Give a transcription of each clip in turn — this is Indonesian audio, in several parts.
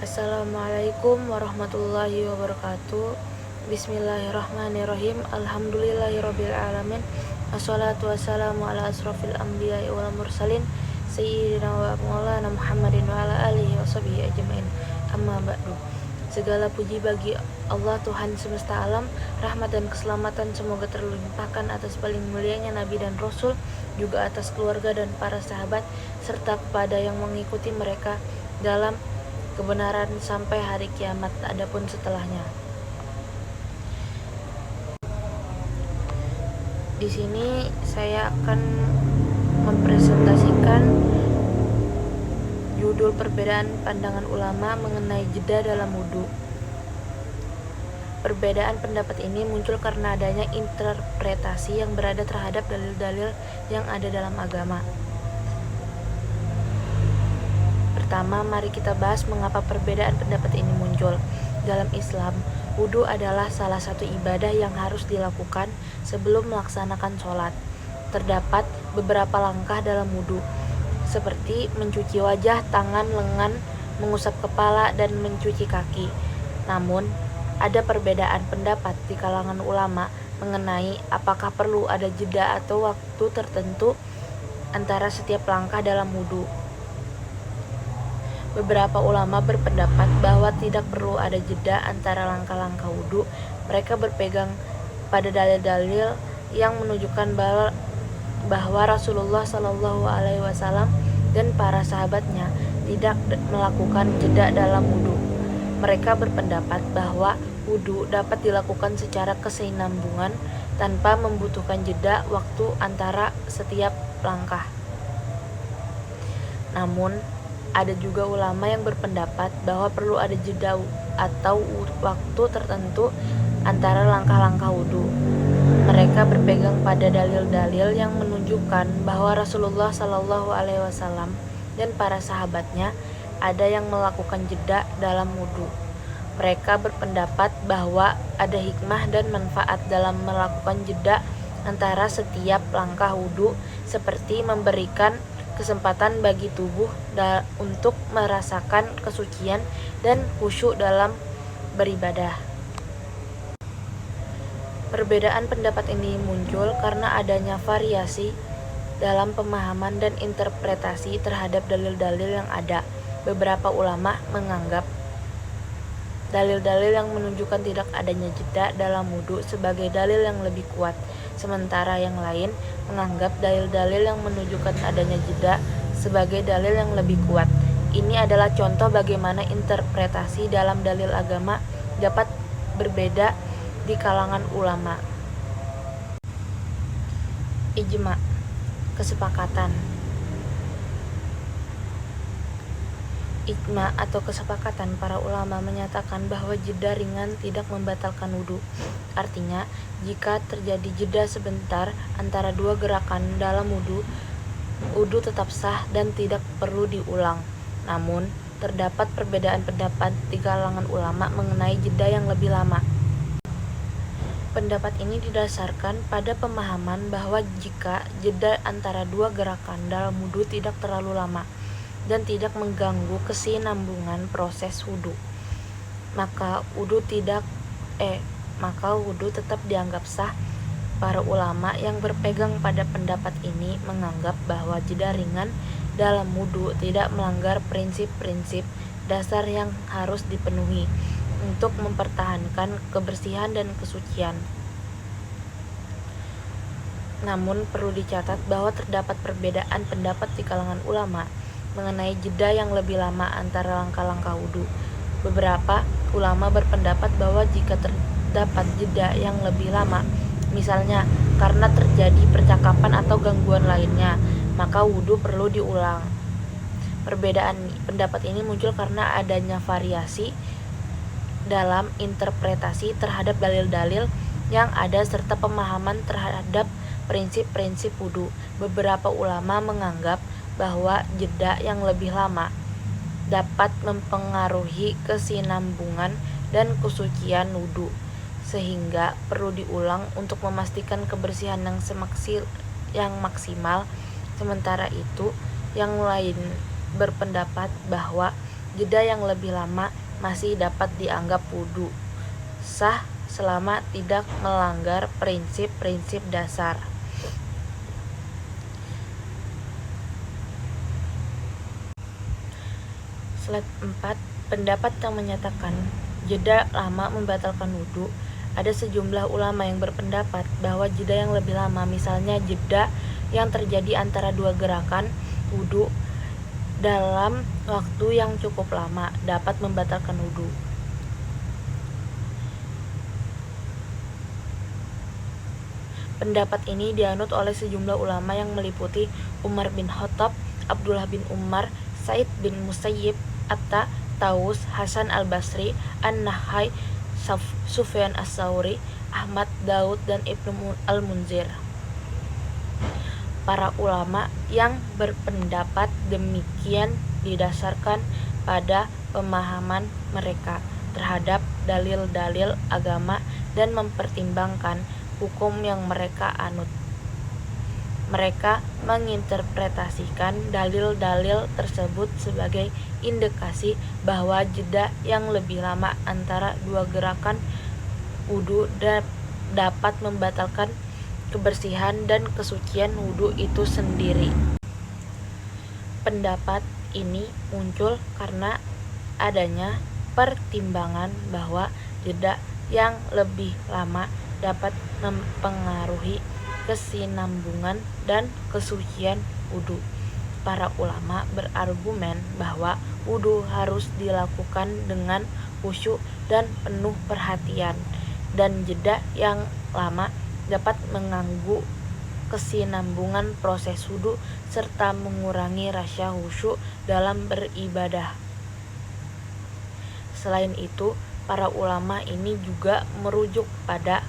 Assalamualaikum warahmatullahi wabarakatuh. Bismillahirrahmanirrahim. Alhamdulillahirabbil alamin. Wassalatu wassalamu ala asrofil anbiya'i wal mursalin sayyidina wa maulana Muhammadin wa ala alihi washabihi ajmain. Amma ba'du. Segala puji bagi Allah Tuhan semesta alam, rahmat dan keselamatan semoga terlimpahkan atas paling mulianya Nabi dan Rasul, juga atas keluarga dan para sahabat, serta kepada yang mengikuti mereka dalam kebenaran sampai hari kiamat adapun setelahnya. Di sini saya akan mempresentasikan judul perbedaan pandangan ulama mengenai jeda dalam wudhu. Perbedaan pendapat ini muncul karena adanya interpretasi yang berada terhadap dalil-dalil yang ada dalam agama. Pertama, mari kita bahas mengapa perbedaan pendapat ini muncul. Dalam Islam, wudhu adalah salah satu ibadah yang harus dilakukan sebelum melaksanakan sholat. Terdapat beberapa langkah dalam wudhu, seperti mencuci wajah, tangan, lengan, mengusap kepala, dan mencuci kaki. Namun, ada perbedaan pendapat di kalangan ulama mengenai apakah perlu ada jeda atau waktu tertentu antara setiap langkah dalam wudhu. Beberapa ulama berpendapat bahwa tidak perlu ada jeda antara langkah-langkah wudhu. Mereka berpegang pada dalil-dalil yang menunjukkan bahwa Rasulullah SAW dan para sahabatnya tidak melakukan jeda dalam wudhu. Mereka berpendapat bahwa wudhu dapat dilakukan secara kesinambungan tanpa membutuhkan jeda waktu antara setiap langkah. Namun, ada juga ulama yang berpendapat bahwa perlu ada jeda atau waktu tertentu antara langkah-langkah wudhu. Mereka berpegang pada dalil-dalil yang menunjukkan bahwa Rasulullah SAW dan para sahabatnya ada yang melakukan jeda dalam wudhu. Mereka berpendapat bahwa ada hikmah dan manfaat dalam melakukan jeda antara setiap langkah wudhu, seperti memberikan kesempatan bagi tubuh untuk merasakan kesucian dan khusyuk dalam beribadah. Perbedaan pendapat ini muncul karena adanya variasi dalam pemahaman dan interpretasi terhadap dalil-dalil yang ada. Beberapa ulama menganggap dalil-dalil yang menunjukkan tidak adanya jeda dalam wudhu sebagai dalil yang lebih kuat, sementara yang lain menganggap dalil-dalil yang menunjukkan adanya jeda sebagai dalil yang lebih kuat. Ini adalah contoh bagaimana interpretasi dalam dalil agama dapat berbeda di kalangan ulama. Ijma, kesepakatan. Ijma atau kesepakatan para ulama menyatakan bahwa jeda ringan tidak membatalkan wudhu. Artinya, jika terjadi jeda sebentar antara dua gerakan dalam wudhu, wudhu tetap sah dan tidak perlu diulang. Namun, terdapat perbedaan pendapat di kalangan ulama mengenai jeda yang lebih lama. Pendapat ini didasarkan pada pemahaman bahwa jika jeda antara dua gerakan dalam wudhu tidak terlalu lama dan tidak mengganggu kesinambungan proses wudhu, maka wudhu tetap dianggap sah. Para ulama yang berpegang pada pendapat ini menganggap bahwa jeda ringan dalam wudhu tidak melanggar prinsip-prinsip dasar yang harus dipenuhi untuk mempertahankan kebersihan dan kesucian. Namun perlu dicatat bahwa terdapat perbedaan pendapat di kalangan ulama mengenai jeda yang lebih lama antara langkah-langkah wudhu. Beberapa ulama berpendapat bahwa jika terdapat jeda yang lebih lama, misalnya karena terjadi percakapan atau gangguan lainnya, maka wudhu perlu diulang. Perbedaan pendapat ini muncul karena adanya variasi dalam interpretasi terhadap dalil-dalil yang ada serta pemahaman terhadap prinsip-prinsip wudhu. Beberapa ulama menganggap bahwa jeda yang lebih lama dapat mempengaruhi kesinambungan dan kesucian wudhu, sehingga perlu diulang untuk memastikan kebersihan yang maksimal. Sementara itu, yang lain berpendapat bahwa jeda yang lebih lama masih dapat dianggap wudu sah selama tidak melanggar prinsip-prinsip dasar. Slide 4, pendapat yang menyatakan jeda lama membatalkan wudu. Ada sejumlah ulama yang berpendapat bahwa jeda yang lebih lama, misalnya jeda yang terjadi antara dua gerakan wudu dalam waktu yang cukup lama, dapat membatalkan wudu. Pendapat ini dianut oleh sejumlah ulama yang meliputi Umar bin Khattab, Abdullah bin Umar, Sa'id bin Musayyib, Atta, Taus, Hasan al-Basri, An-Nahai, Sufyan as-Sauri, Ahmad, Daud, dan Ibnu al-Munzir. Para ulama yang berpendapat demikian didasarkan pada pemahaman mereka terhadap dalil-dalil agama dan mempertimbangkan hukum yang mereka anut. Mereka menginterpretasikan dalil-dalil tersebut sebagai indikasi bahwa jeda yang lebih lama antara dua gerakan wudu dapat membatalkan kebersihan dan kesucian wudu itu sendiri. Pendapat ini muncul karena adanya pertimbangan bahwa jeda yang lebih lama dapat mempengaruhi kesinambungan dan kesucian wudu. Para ulama berargumen bahwa wudu harus dilakukan dengan khusyuk dan penuh perhatian, dan jeda yang lama dapat mengganggu kesinambungan proses wudu serta mengurangi rasa khusyuk dalam beribadah. Selain itu, para ulama ini juga merujuk pada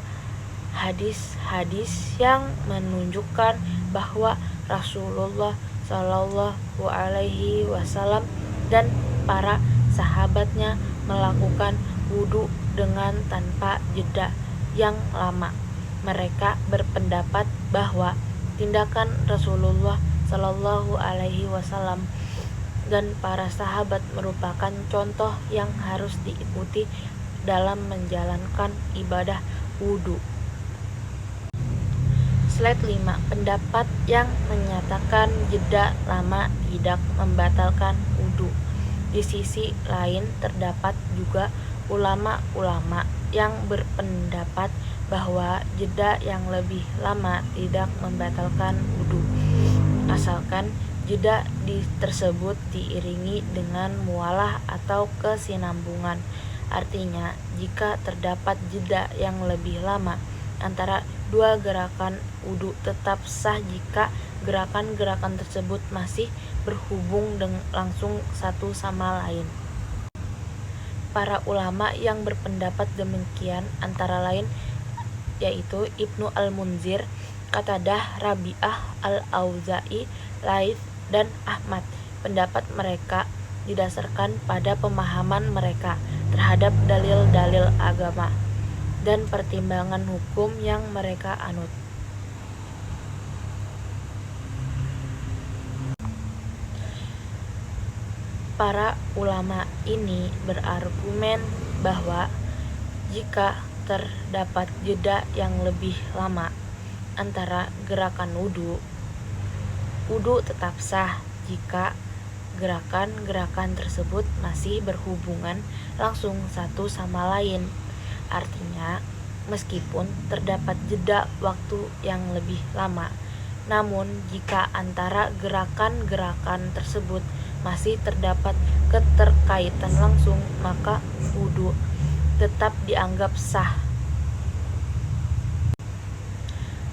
hadis-hadis yang menunjukkan bahwa Rasulullah Shallallahu Alaihi Wasallam dan para sahabatnya melakukan wudu dengan tanpa jeda yang lama. Mereka berpendapat bahwa tindakan Rasulullah Shallallahu Alaihi Wasallam dan para sahabat merupakan contoh yang harus diikuti dalam menjalankan ibadah wudu. Slide 5, pendapat yang menyatakan jeda lama tidak membatalkan wudu. Di sisi lain terdapat juga ulama-ulama yang berpendapat bahwa jeda yang lebih lama tidak membatalkan wudu, asalkan jeda tersebut diiringi dengan mualah atau kesinambungan. Artinya, jika terdapat jeda yang lebih lama antara dua gerakan wudu, tetap sah jika gerakan-gerakan tersebut masih berhubung langsung satu sama lain. Para ulama yang berpendapat demikian antara lain yaitu Ibnu al-Munzir, Qatadah, Rabi'ah, Al-Auza'i, Laits, dan Ahmad. Pendapat mereka didasarkan pada pemahaman mereka terhadap dalil-dalil agama dan pertimbangan hukum yang mereka anut. Para ulama ini berargumen bahwa jika terdapat jeda yang lebih lama antara gerakan wudu tetap sah jika gerakan-gerakan tersebut masih berhubungan langsung satu sama lain. Artinya, meskipun terdapat jeda waktu yang lebih lama, namun jika antara gerakan-gerakan tersebut masih terdapat keterkaitan langsung, maka wudu tetap dianggap sah.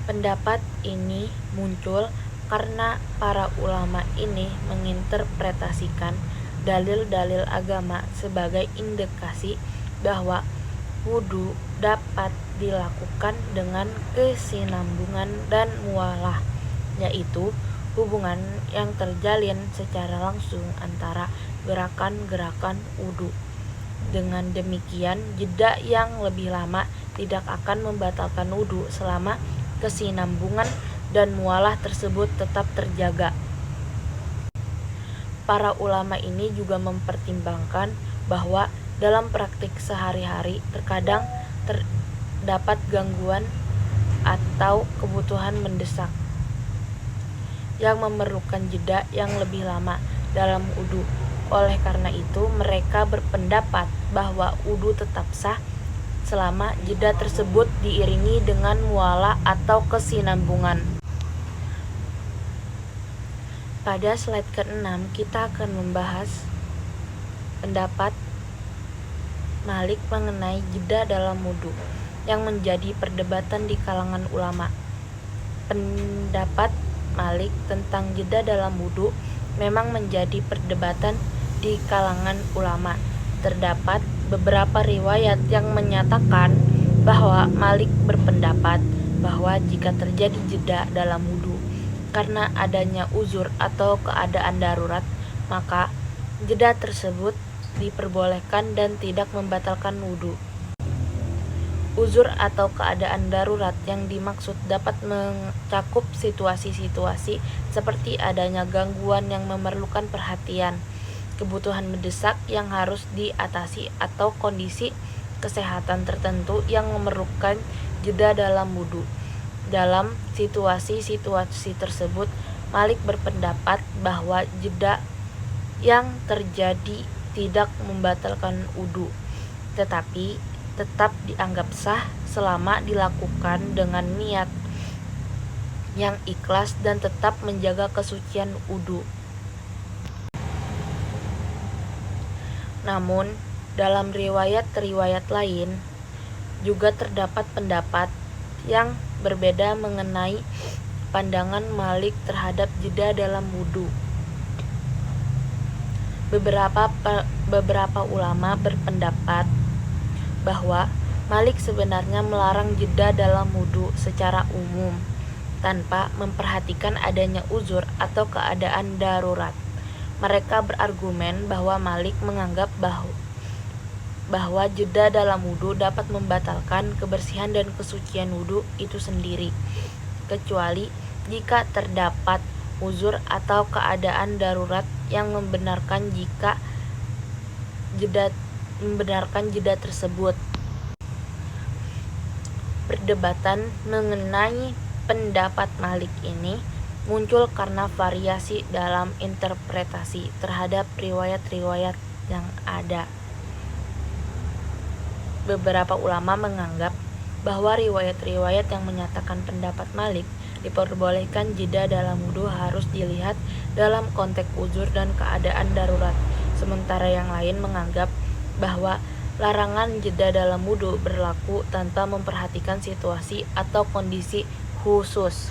Pendapat ini muncul karena para ulama ini menginterpretasikan dalil-dalil agama sebagai indikasi bahwa wudu dapat dilakukan dengan kesinambungan dan mualah, yaitu hubungan yang terjalin secara langsung antara gerakan-gerakan wudu. Dengan demikian, jeda yang lebih lama tidak akan membatalkan wudu selama kesinambungan dan mualah tersebut tetap terjaga. para ulama ini juga mempertimbangkan bahwa dalam praktik sehari-hari terkadang terdapat gangguan atau kebutuhan mendesak yang memerlukan jeda yang lebih lama dalam wudu. Oleh karena itu, mereka berpendapat bahwa wudu tetap sah selama jeda tersebut diiringi dengan mualah atau kesinambungan. Pada slide ke-6, kita akan membahas pendapat Malik mengenai jeda dalam wudu yang menjadi perdebatan di kalangan ulama. Pendapat Malik tentang jeda dalam wudu memang menjadi perdebatan di kalangan ulama. Terdapat beberapa riwayat yang menyatakan bahwa Malik berpendapat bahwa jika terjadi jeda dalam wudu karena adanya uzur atau keadaan darurat, maka jeda tersebut diperbolehkan dan tidak membatalkan wudu. Uzur atau keadaan darurat yang dimaksud dapat mencakup situasi-situasi seperti adanya gangguan yang memerlukan perhatian, kebutuhan mendesak yang harus diatasi, atau kondisi kesehatan tertentu yang memerlukan jeda dalam wudu. Dalam situasi-situasi tersebut, Malik berpendapat bahwa jeda yang terjadi tidak membatalkan wudu, tetapi tetap dianggap sah selama dilakukan dengan niat yang ikhlas dan tetap menjaga kesucian wudu. Namun, dalam riwayat-riwayat lain juga terdapat pendapat yang berbeda mengenai pandangan Malik terhadap jeda dalam wudu. Beberapa ulama berpendapat bahwa Malik sebenarnya melarang jeda dalam wudu secara umum tanpa memperhatikan adanya uzur atau keadaan darurat. Mereka berargumen bahwa Malik menganggap bahwa jeda dalam wudu dapat membatalkan kebersihan dan kesucian wudu itu sendiri, kecuali jika terdapat uzur atau keadaan darurat yang membenarkan jeda tersebut. Perdebatan mengenai pendapat Malik ini muncul karena variasi dalam interpretasi terhadap riwayat-riwayat yang ada. Beberapa ulama menganggap bahwa riwayat-riwayat yang menyatakan pendapat Malik diperbolehkan jeda dalam wudu harus dilihat dalam konteks uzur dan keadaan darurat, sementara yang lain menganggap bahwa larangan jeda dalam wudu berlaku tanpa memperhatikan situasi atau kondisi khusus.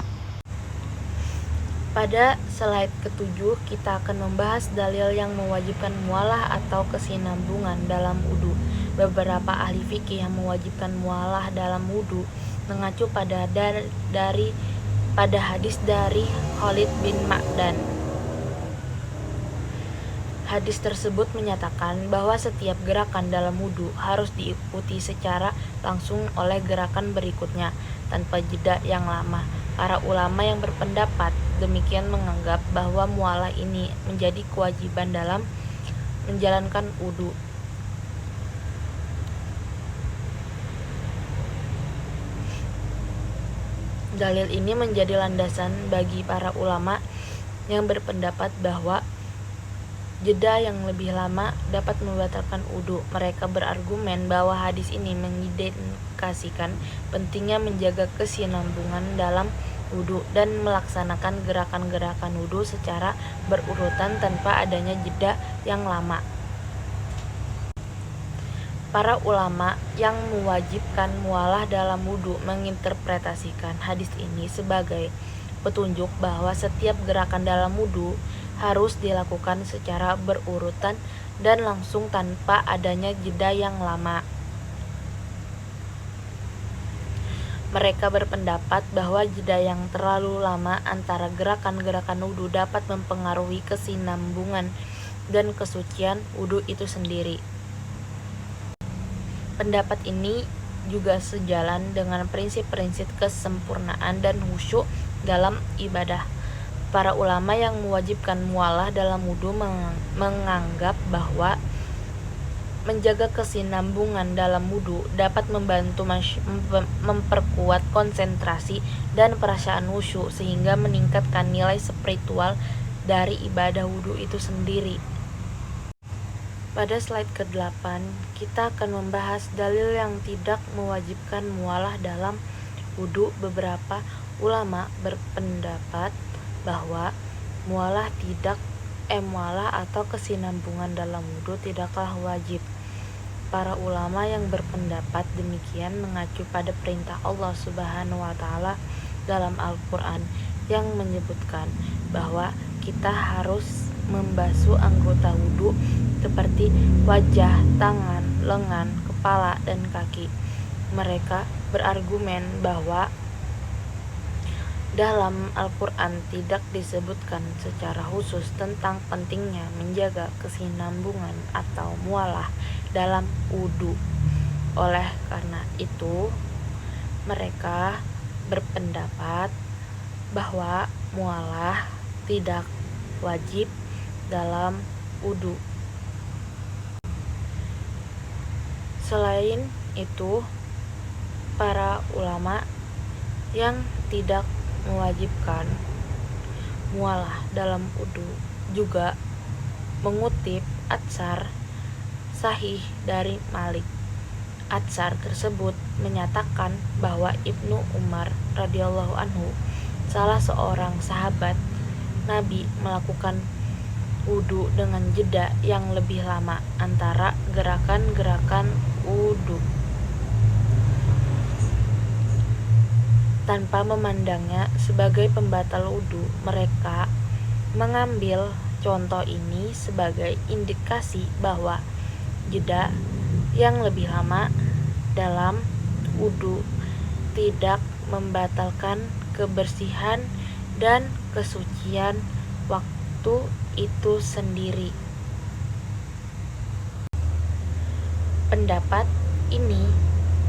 Pada slide ke-7, kita akan membahas dalil yang mewajibkan mualah atau kesinambungan dalam wudu. Beberapa ahli fikih yang mewajibkan mualah dalam wudu mengacu pada hadis dari Khalid bin Ma'dan. Hadis tersebut menyatakan bahwa setiap gerakan dalam wudu harus diikuti secara langsung oleh gerakan berikutnya tanpa jeda yang lama. Para ulama yang berpendapat demikian menganggap bahwa mualah ini menjadi kewajiban dalam menjalankan wudu. Dalil ini menjadi landasan bagi para ulama yang berpendapat bahwa jeda yang lebih lama dapat membatalkan wudu. Mereka berargumen bahwa hadis ini mengindikasikan pentingnya menjaga kesinambungan dalam wudu dan melaksanakan gerakan-gerakan wudu secara berurutan tanpa adanya jeda yang lama. Para ulama yang mewajibkan mualah dalam wudu menginterpretasikan hadis ini sebagai petunjuk bahwa setiap gerakan dalam wudu harus dilakukan secara berurutan dan langsung tanpa adanya jeda yang lama. Mereka berpendapat bahwa jeda yang terlalu lama antara gerakan-gerakan wudu dapat mempengaruhi kesinambungan dan kesucian wudu itu sendiri. Pendapat ini juga sejalan dengan prinsip-prinsip kesempurnaan dan khusyuk dalam ibadah. Para ulama yang mewajibkan mualah dalam wudhu menganggap bahwa menjaga kesinambungan dalam wudhu dapat membantu memperkuat konsentrasi dan perasaan khusyuk sehingga meningkatkan nilai spiritual dari ibadah wudhu itu sendiri. Pada slide ke-8, kita akan membahas dalil yang tidak mewajibkan mualah dalam wudhu. Beberapa ulama berpendapat bahwa mualah atau kesinambungan dalam wudhu tidaklah wajib. Para ulama yang berpendapat demikian mengacu pada perintah Allah Subhanahu wa Ta'ala dalam Al-Quran yang menyebutkan bahwa kita harus membasuh anggota wudhu seperti wajah, tangan, lengan, kepala, dan kaki. Mereka berargumen bahwa dalam Al-Quran tidak disebutkan secara khusus tentang pentingnya menjaga kesinambungan atau mualah dalam wudhu. Oleh karena itu, mereka berpendapat bahwa mualah tidak wajib dalam wudhu. Selain itu, para ulama yang tidak mewajibkan mualah dalam wudhu juga mengutip atsar sahih dari Malik. Atsar tersebut menyatakan bahwa Ibnu Umar radhiyallahu anhu, salah seorang sahabat Nabi, melakukan wudhu dengan jeda yang lebih lama antara gerakan-gerakan wudhu tanpa memandangnya sebagai pembatal wudhu. Mereka mengambil contoh ini sebagai indikasi bahwa jeda yang lebih lama dalam wudhu tidak membatalkan kebersihan dan kesucian waktu itu sendiri. Pendapat ini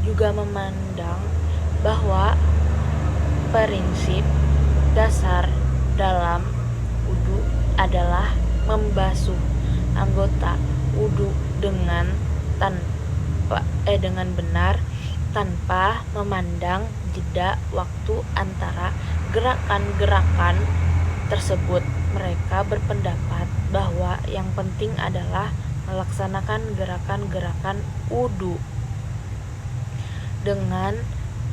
juga memandang bahwa prinsip dasar dalam wudhu adalah membasuh anggota wudhu dengan benar tanpa memandang jeda waktu antara gerakan-gerakan tersebut. Mereka berpendapat bahwa yang penting adalah melaksanakan gerakan-gerakan wudhu dengan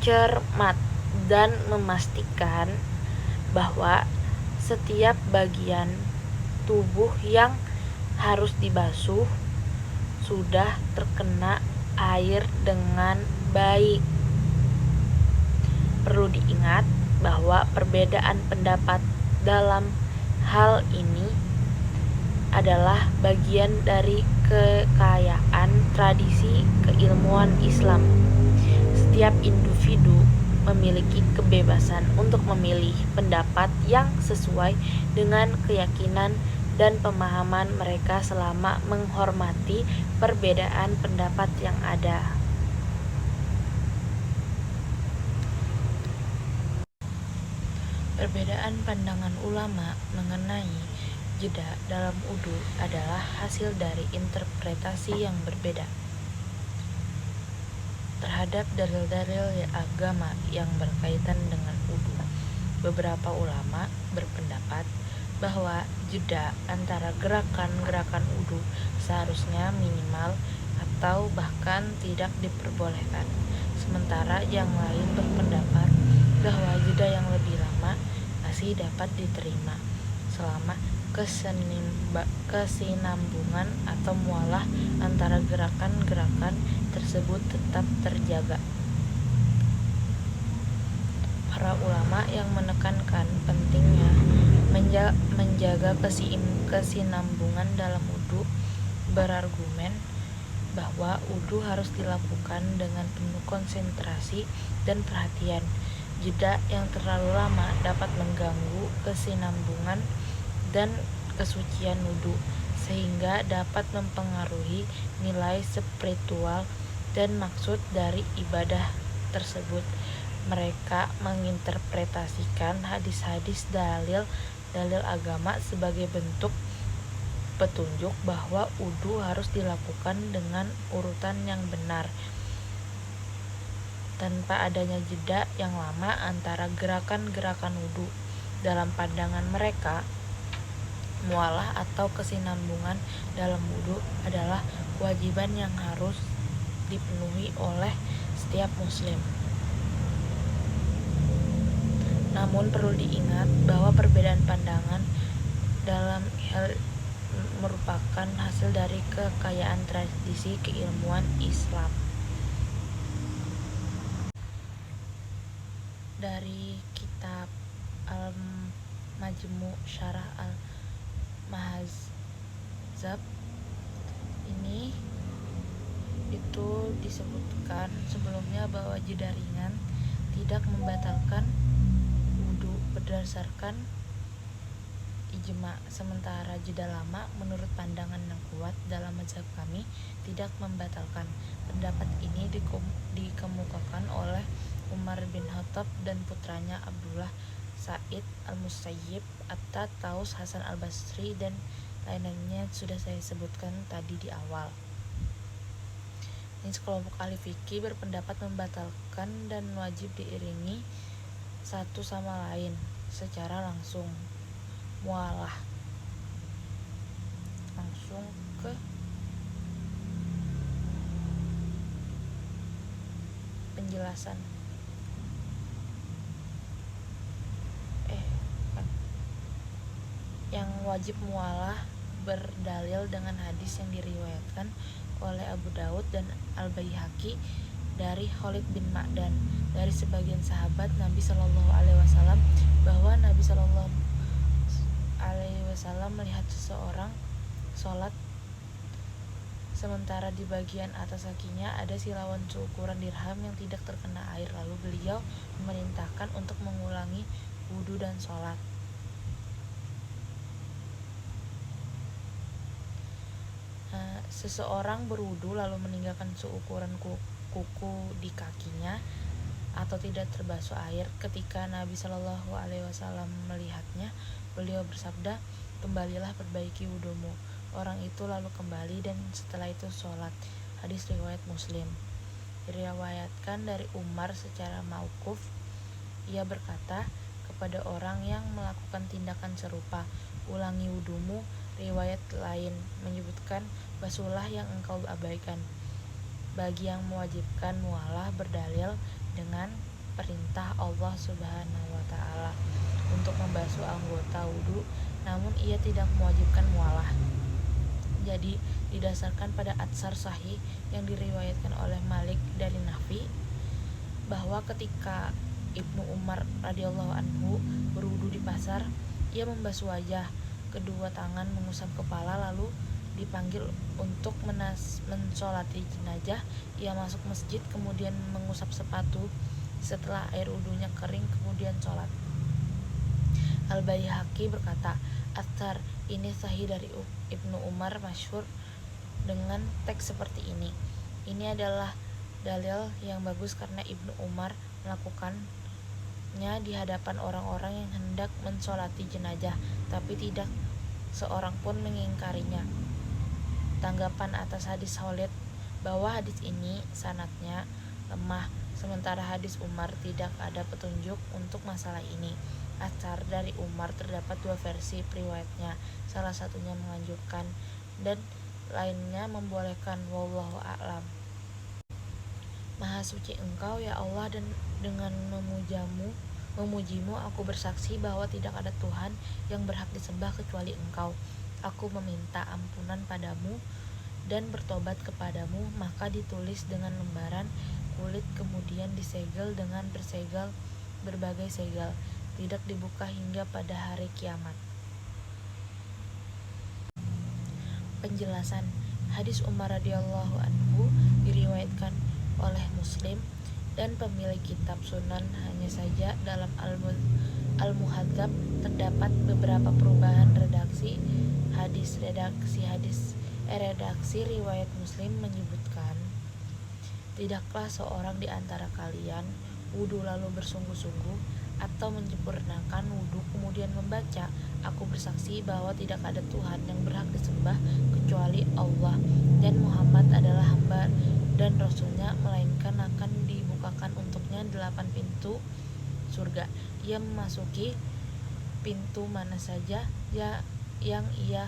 cermat dan memastikan bahwa setiap bagian tubuh yang harus dibasuh sudah terkena air dengan baik. Perlu diingat bahwa perbedaan pendapat dalam hal ini adalah bagian dari kekayaan tradisi keilmuan Islam. Setiap individu memiliki kebebasan untuk memilih pendapat yang sesuai dengan keyakinan dan pemahaman mereka selama menghormati perbedaan pendapat yang ada. Perbedaan pandangan ulama mengenai jeda dalam wudhu adalah hasil dari interpretasi yang berbeda terhadap dalil-dalil agama yang berkaitan dengan wudhu. Beberapa ulama berpendapat bahwa jeda antara gerakan-gerakan wudhu seharusnya minimal atau bahkan tidak diperbolehkan. Sementara yang lain berpendapat bahwa jeda yang lebih lama masih dapat diterima selama kesinambungan atau mualah antara gerakan-gerakan tersebut tetap terjaga. Para ulama yang menekankan pentingnya menjaga kesinambungan dalam wudhu berargumen bahwa wudhu harus dilakukan dengan penuh konsentrasi dan perhatian. Jeda yang terlalu lama dapat mengganggu kesinambungan dan kesucian wudhu, sehingga dapat mempengaruhi nilai spiritual dan maksud dari ibadah tersebut. Mereka menginterpretasikan hadis-hadis dalil dalil agama sebagai bentuk petunjuk bahwa wudu harus dilakukan dengan urutan yang benar, tanpa adanya jeda yang lama antara gerakan-gerakan wudu. Dalam pandangan mereka, mualah atau kesinambungan dalam wudu adalah kewajiban yang harus dipenuhi oleh setiap muslim. Namun perlu diingat bahwa perbedaan pandangan dalam hal merupakan hasil dari kekayaan tradisi keilmuan Islam. Dari kitab Al-Majmu' Syarah Al-Mahzab ini itu disebutkan sebelumnya bahwa jeda ringan tidak membatalkan wudu berdasarkan ijma, sementara jeda lama menurut pandangan yang kuat dalam mazhab kami tidak membatalkan. Pendapat ini dikemukakan oleh Umar bin Khattab dan putranya Abdullah, Sa'id al-Musayyib, Atta, Taus, Hasan al-Basri, dan lainnya sudah saya sebutkan tadi di awal. Ini sekelompok ahli fikih berpendapat membatalkan dan wajib diiringi satu sama lain secara langsung. Mualah langsung ke penjelasan. Yang wajib mualah berdalil dengan hadis yang diriwayatkan oleh Abu Daud dan Al-Baihaqi dari Khalid bin Ma'dan dari sebagian sahabat Nabi Shallallahu Alaihi Wasallam bahwa Nabi Shallallahu Alaihi Wasallam melihat seseorang sholat sementara di bagian atas kakinya ada silawan seukuran dirham yang tidak terkena air, lalu beliau memerintahkan untuk mengulangi wudu dan sholat. Seseorang berwudu lalu meninggalkan seukuran kuku di kakinya atau tidak terbasuh air. Ketika Nabi Shallallahu Alaihi Wasallam melihatnya, beliau bersabda, "Kembalilah, perbaiki wudumu." Orang itu lalu kembali dan setelah itu sholat. Hadis riwayat Muslim. Diriwayatkan dari Umar secara mauquf, ia berkata kepada orang yang melakukan tindakan serupa, "Ulangi wudumu." Riwayat lain menyebutkan, "Basuhlah yang engkau abaikan." Bagi yang mewajibkan mualah berdalil dengan perintah Allah Subhanahu wa Ta'ala untuk membasuh anggota wudu, namun ia tidak mewajibkan mualah. Jadi didasarkan pada atsar sahih yang diriwayatkan oleh Malik dari Nafi bahwa ketika Ibnu Umar radhiyallahu anhu berwudu di pasar, ia membasuh wajah, kedua tangan mengusap kepala, lalu dipanggil untuk mensolati jenazah. Ia masuk masjid, kemudian mengusap sepatu. Setelah air wudunya kering, kemudian sholat. Al-Baihaqi berkata, "Atsar ini sahih dari Ibnu Umar masyhur dengan teks seperti ini." Ini adalah dalil yang bagus karena Ibnu Umar melakukannya di hadapan orang-orang yang hendak mensolati jenazah, tapi tidak seorang pun mengingkarinya. Tanggapan atas hadis Khalid bahwa hadis ini sanadnya lemah, sementara hadis Umar tidak ada petunjuk untuk masalah ini. Atsar dari Umar terdapat dua versi riwayatnya, salah satunya menganjurkan dan lainnya membolehkan. Wallahu a'lam. Maha suci Engkau ya Allah, dan dengan memujimu aku bersaksi bahwa tidak ada Tuhan yang berhak disembah kecuali Engkau. Aku meminta ampunan padamu dan bertobat kepadamu. Maka ditulis dengan lembaran kulit, kemudian disegel dengan berbagai segel, tidak dibuka hingga pada hari kiamat. Penjelasan hadis Umar radhiyallahu anhu diriwayatkan oleh Muslim dan pemilik kitab Sunan. Hanya saja dalam Al-Muhadzab terdapat beberapa perubahan redaksi hadis. Redaksi riwayat Muslim menyebutkan, "Tidaklah seorang di antara kalian wudu lalu bersungguh-sungguh atau menyempurnakan wudhu kemudian membaca, aku bersaksi bahwa tidak ada Tuhan yang berhak disembah kecuali Allah, dan Muhammad adalah hamba dan Rasulnya, melainkan akan dibukakan untuknya 8 pintu surga. Ia memasuki pintu mana saja yang ia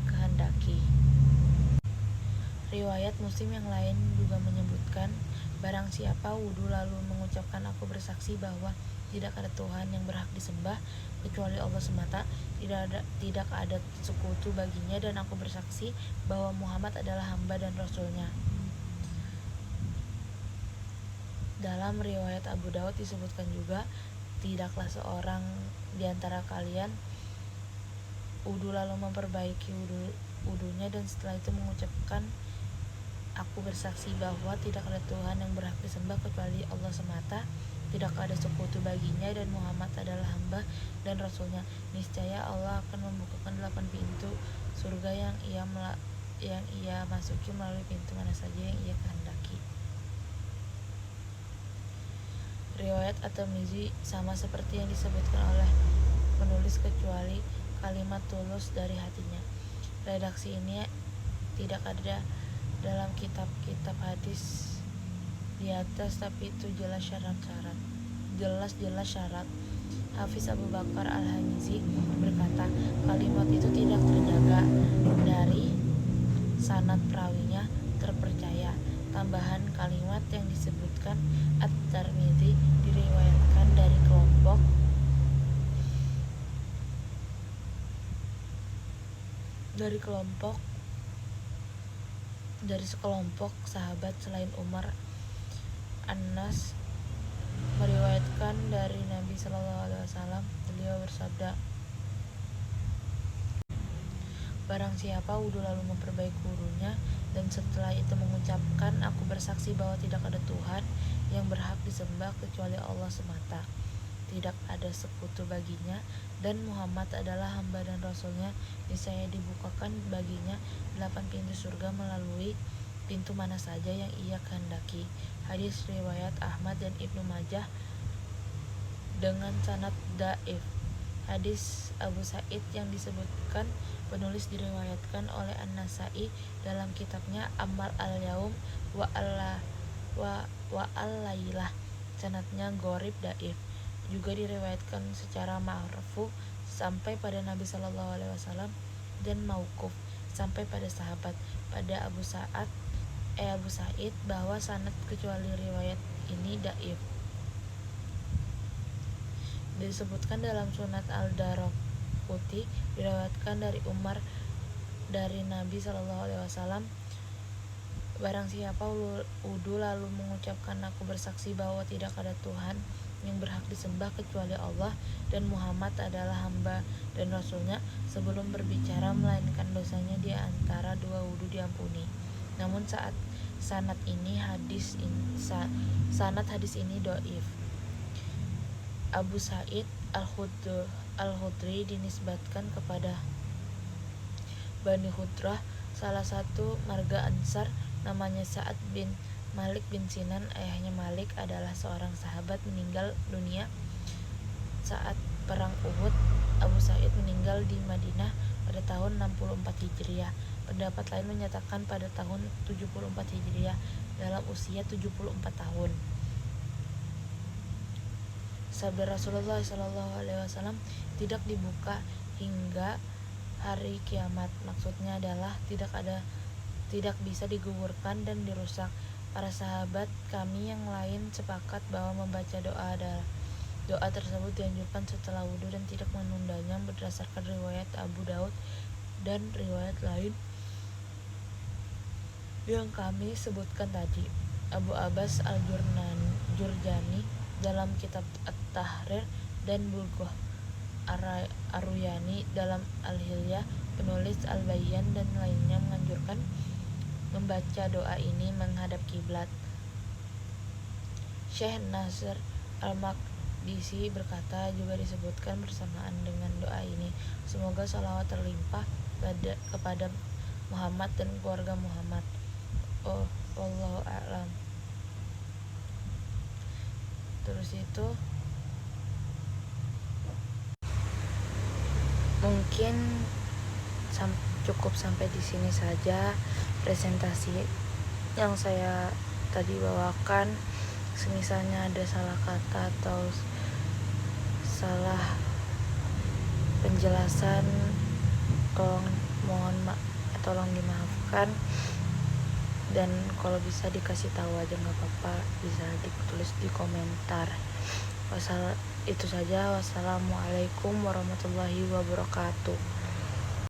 kehendaki. Riwayat Muslim yang lain juga menyebutkan, barang siapa wudhu lalu mengucapkan aku bersaksi bahwa tidak ada Tuhan yang berhak disembah kecuali Allah semata, tidak ada sekutu baginya, dan aku bersaksi bahwa Muhammad adalah hamba dan Rasulnya. Dalam riwayat Abu Daud disebutkan juga, tidaklah seorang di antara kalian wudhu lalu memperbaiki wudhunya dan setelah itu mengucapkan aku bersaksi bahwa tidak ada Tuhan yang berhak disembah kecuali Allah semata, tidak ada sekutu baginya, dan Muhammad adalah hamba dan Rasulnya. Niscaya Allah akan membukakan 8 pintu surga yang ia masuki melalui pintu mana saja yang ia kehendaki. Riwayat At-Tirmizi sama seperti yang disebutkan oleh penulis kecuali kalimat tulus dari hatinya. Redaksi ini tidak ada dalam kitab-kitab hadis di atas, tapi itu jelas syarat. Hafiz Abu Bakar Al-Hamizi berkata, kalimat itu tidak terjaga dari sanad perawinya terpercaya. Tambahan kalimat yang disebutkan At-Tirmizi diriwayatkan dari sekelompok sahabat selain Umar. Anas meriwayatkan dari Nabi SAW, beliau bersabda, barang siapa wudhu lalu memperbaiki wudhunya dan setelah itu mengucapkan aku bersaksi bahwa tidak ada Tuhan yang berhak disembah kecuali Allah semata, tidak ada sekutu baginya, dan Muhammad adalah hamba dan Rasulnya, niscaya dibukakan baginya 8 pintu surga melalui pintu mana saja yang ia kehendaki. Hadis riwayat Ahmad dan Ibnu Majah dengan sanad dhaif. Hadis Abu Sa'id yang disebutkan penulis diriwayatkan oleh An-Nasai dalam kitabnya Amal al-Yaum wa al-Lailah. Sanadnya gharib dhaif. Juga diriwayatkan secara ma'rufu sampai pada Nabi SAW dan mauquf sampai pada sahabat. Pada Abu Sa'id bahwa sanad kecuali riwayat ini dhaif. Disebutkan dalam Sunan Al-Daraqutni diriwayatkan dari Umar dari Nabi SAW, barang siapa wudhu lalu mengucapkan aku bersaksi bahwa tidak ada Tuhan yang berhak disembah kecuali Allah dan Muhammad adalah hamba dan Rasulnya, sebelum berbicara melainkan dosanya di antara dua wudhu diampuni. Namun sanad hadis ini dhaif. Abu Sa'id Al-Khudri dinisbatkan kepada Bani Khudrah, salah satu marga Ansar, namanya Sa'ad bin Malik bin Sinan. Ayahnya Malik adalah seorang sahabat meninggal dunia saat perang Uhud. Abu Sa'id meninggal di Madinah pada tahun 64 Hijriah. Pendapat lain menyatakan pada tahun 74 Hijriah dalam usia 74 tahun. Sabda Rasulullah SAW, tidak dibuka hingga hari kiamat. Maksudnya adalah tidak bisa digugurkan dan dirusak. Para sahabat kami yang lain sepakat bahwa membaca doa tersebut dianjurkan setelah wudhu dan tidak menundanya berdasarkan riwayat Abu Daud dan riwayat lain yang kami sebutkan tadi. Abu Abbas Al-Jurjani dalam kitab At-Tahrir dan Bulghah Ar-Ruyani dalam Al-Hilyah, penulis Al-Bayan dan lainnya menganjurkan membaca doa ini menghadap kiblat. Syekh Nasr Al-Maqdisi berkata, juga disebutkan bersamaan dengan doa ini, semoga salawat terlimpah kepada Muhammad dan keluarga Muhammad. Wallahu a'lam. Terus itu mungkin cukup sampai di sini saja presentasi yang saya tadi bawakan. Semisalnya ada salah kata atau salah penjelasan, tolong dimaafkan, dan kalau bisa dikasih tahu aja nggak apa-apa, bisa ditulis di komentar. Itu saja. Wassalamualaikum warahmatullahi wabarakatuh.